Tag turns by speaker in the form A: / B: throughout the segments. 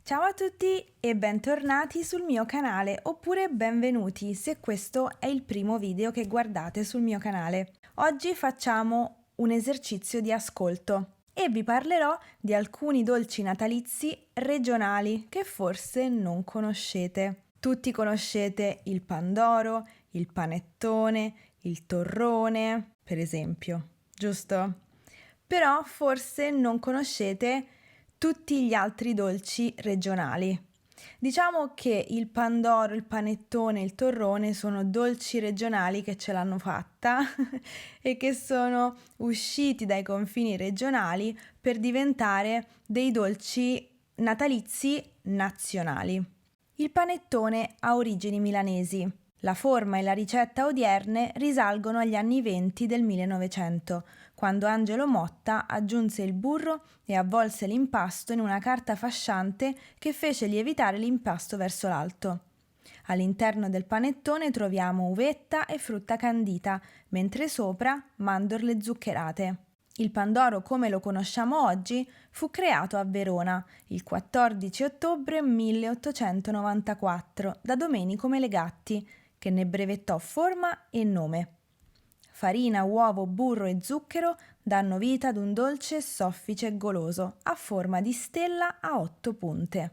A: Ciao a tutti e bentornati sul mio canale, oppure benvenuti se questo è il primo video che guardate sul mio canale. Oggi facciamo un esercizio di ascolto e vi parlerò di alcuni dolci natalizi regionali che forse non conoscete. Tutti conoscete il pandoro, il panettone, il torrone, per esempio, giusto? Però forse non conoscete tutti gli altri dolci regionali. Diciamo che il pandoro, il panettone e il torrone sono dolci regionali che ce l'hanno fatta e che sono usciti dai confini regionali per diventare dei dolci natalizi nazionali. Il panettone ha origini milanesi. La forma e la ricetta odierne risalgono agli anni 20 del 1900, quando Angelo Motta aggiunse il burro e avvolse l'impasto in una carta fasciante che fece lievitare l'impasto verso l'alto. All'interno del panettone troviamo uvetta e frutta candita, mentre sopra mandorle zuccherate. Il pandoro come lo conosciamo oggi fu creato a Verona il 14 ottobre 1894 da Domenico Melegatti, che ne brevettò forma e nome. Farina, uovo, burro e zucchero danno vita ad un dolce soffice e goloso a forma di stella a 8 punte.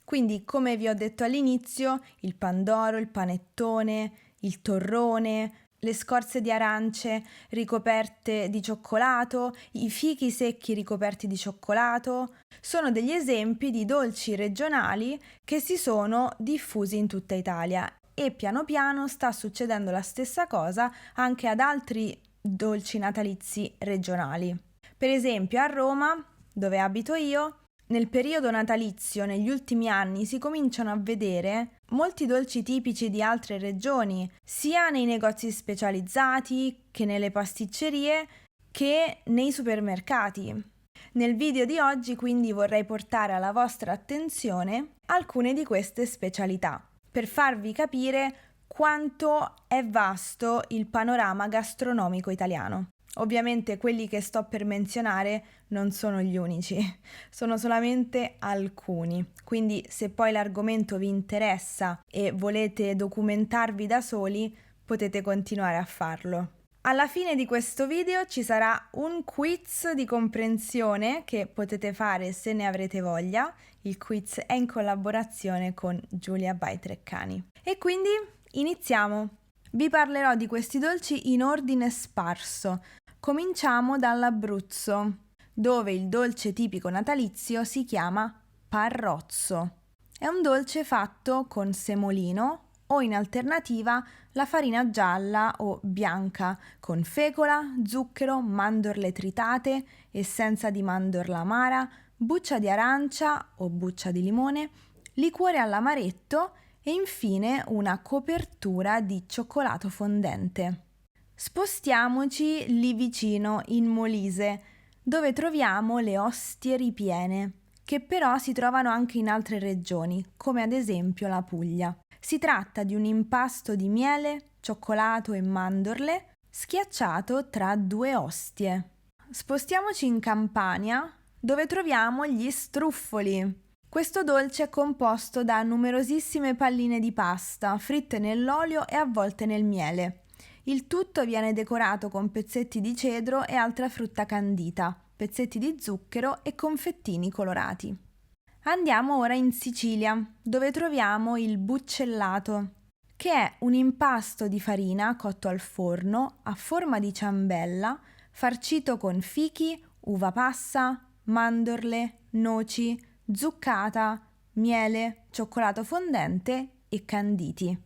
A: Quindi, come vi ho detto all'inizio, il pandoro, il panettone, il torrone, le scorze di arance ricoperte di cioccolato, i fichi secchi ricoperti di cioccolato, sono degli esempi di dolci regionali che si sono diffusi in tutta Italia e piano piano sta succedendo la stessa cosa anche ad altri dolci natalizi regionali. Per esempio a Roma, dove abito io, nel periodo natalizio, negli ultimi anni, si cominciano a vedere molti dolci tipici di altre regioni, sia nei negozi specializzati che nelle pasticcerie che nei supermercati. Nel video di oggi quindi vorrei portare alla vostra attenzione alcune di queste specialità, per farvi capire quanto è vasto il panorama gastronomico italiano. Ovviamente quelli che sto per menzionare non sono gli unici, sono solamente alcuni, quindi se poi l'argomento vi interessa e volete documentarvi da soli, potete continuare a farlo. Alla fine di questo video ci sarà un quiz di comprensione che potete fare se ne avrete voglia. Il quiz è in collaborazione con Giulia by Treccani. E quindi iniziamo! Vi parlerò di questi dolci in ordine sparso. Cominciamo dall'Abruzzo, dove il dolce tipico natalizio si chiama parrozzo. È un dolce fatto con semolino o in alternativa la farina gialla o bianca con fecola, zucchero, mandorle tritate, essenza di mandorla amara, buccia di arancia o buccia di limone, liquore all'amaretto e infine una copertura di cioccolato fondente. Spostiamoci lì vicino in Molise, dove troviamo le ostie ripiene, che però si trovano anche in altre regioni, come ad esempio la Puglia. Si tratta di un impasto di miele, cioccolato e mandorle schiacciato tra due ostie. Spostiamoci in Campania, dove troviamo gli struffoli. Questo dolce è composto da numerosissime palline di pasta fritte nell'olio e avvolte nel miele. Il tutto viene decorato con pezzetti di cedro e altra frutta candita, pezzetti di zucchero e confettini colorati. Andiamo ora in Sicilia, dove troviamo il buccellato, che è un impasto di farina cotto al forno a forma di ciambella, farcito con fichi, uva passa, mandorle, noci, zuccata, miele, cioccolato fondente e canditi.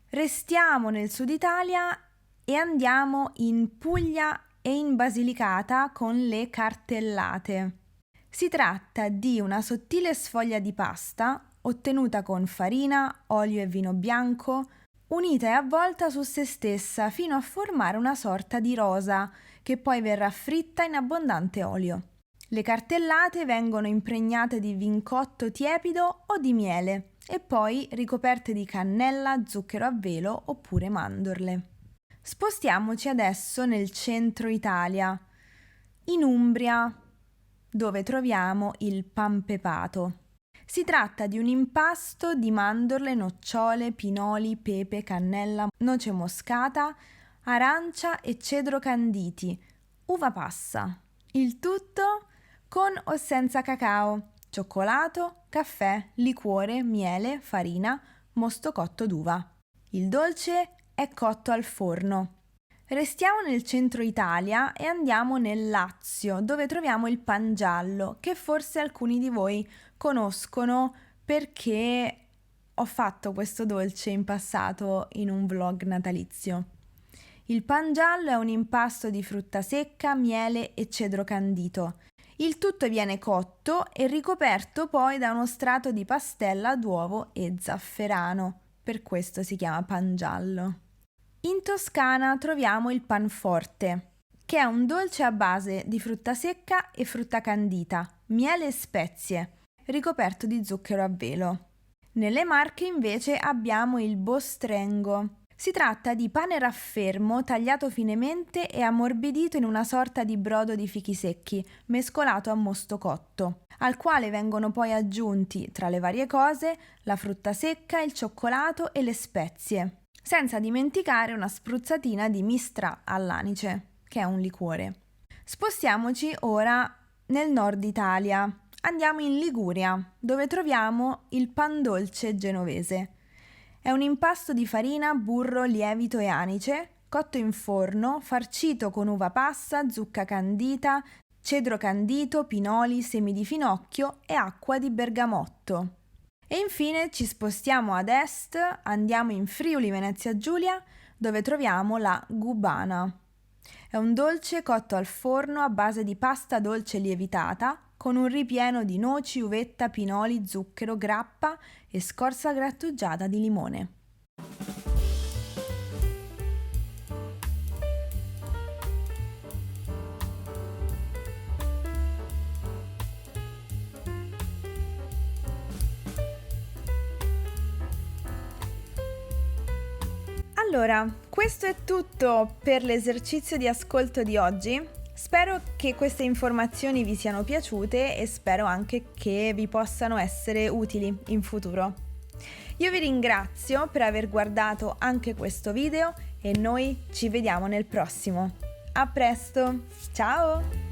A: Restiamo nel sud Italia e andiamo in Puglia e in Basilicata con le cartellate. Si tratta di una sottile sfoglia di pasta ottenuta con farina, olio e vino bianco, unita e avvolta su se stessa fino a formare una sorta di rosa che poi verrà fritta in abbondante olio. Le cartellate vengono impregnate di vincotto tiepido o di miele e poi ricoperte di cannella, zucchero a velo oppure mandorle. Spostiamoci adesso nel centro Italia, in Umbria, dove troviamo il pan pepato. Si tratta di un impasto di mandorle, nocciole, pinoli, pepe, cannella, noce moscata, arancia e cedro canditi, uva passa. Il tutto con o senza cacao, cioccolato, caffè, liquore, miele, farina, mosto cotto d'uva. Il dolce è cotto al forno. Restiamo nel centro Italia e andiamo nel Lazio, dove troviamo il pan giallo, che forse alcuni di voi conoscono perché ho fatto questo dolce in passato in un vlog natalizio. Il pan giallo è un impasto di frutta secca, miele e cedro candito. Il tutto viene cotto e ricoperto poi da uno strato di pastella d'uovo e zafferano, per questo si chiama pan giallo. In Toscana troviamo il panforte, che è un dolce a base di frutta secca e frutta candita, miele e spezie, ricoperto di zucchero a velo. Nelle Marche invece abbiamo il bostrengo. Si tratta di pane raffermo tagliato finemente e ammorbidito in una sorta di brodo di fichi secchi, mescolato a mosto cotto, al quale vengono poi aggiunti, tra le varie cose, la frutta secca, il cioccolato e le spezie. Senza dimenticare una spruzzatina di mistra all'anice, che è un liquore. Spostiamoci ora nel nord Italia. Andiamo in Liguria, dove troviamo il pan dolce genovese. È un impasto di farina, burro, lievito e anice, cotto in forno, farcito con uva passa, zucca candita, cedro candito, pinoli, semi di finocchio e acqua di bergamotto. E infine ci spostiamo ad est, andiamo in Friuli Venezia Giulia, dove troviamo la gubana. È un dolce cotto al forno a base di pasta dolce lievitata, con un ripieno di noci, uvetta, pinoli, zucchero, grappa e scorza grattugiata di limone. Allora, questo è tutto per l'esercizio di ascolto di oggi. Spero che queste informazioni vi siano piaciute e spero anche che vi possano essere utili in futuro. Io vi ringrazio per aver guardato anche questo video e noi ci vediamo nel prossimo. A presto, ciao!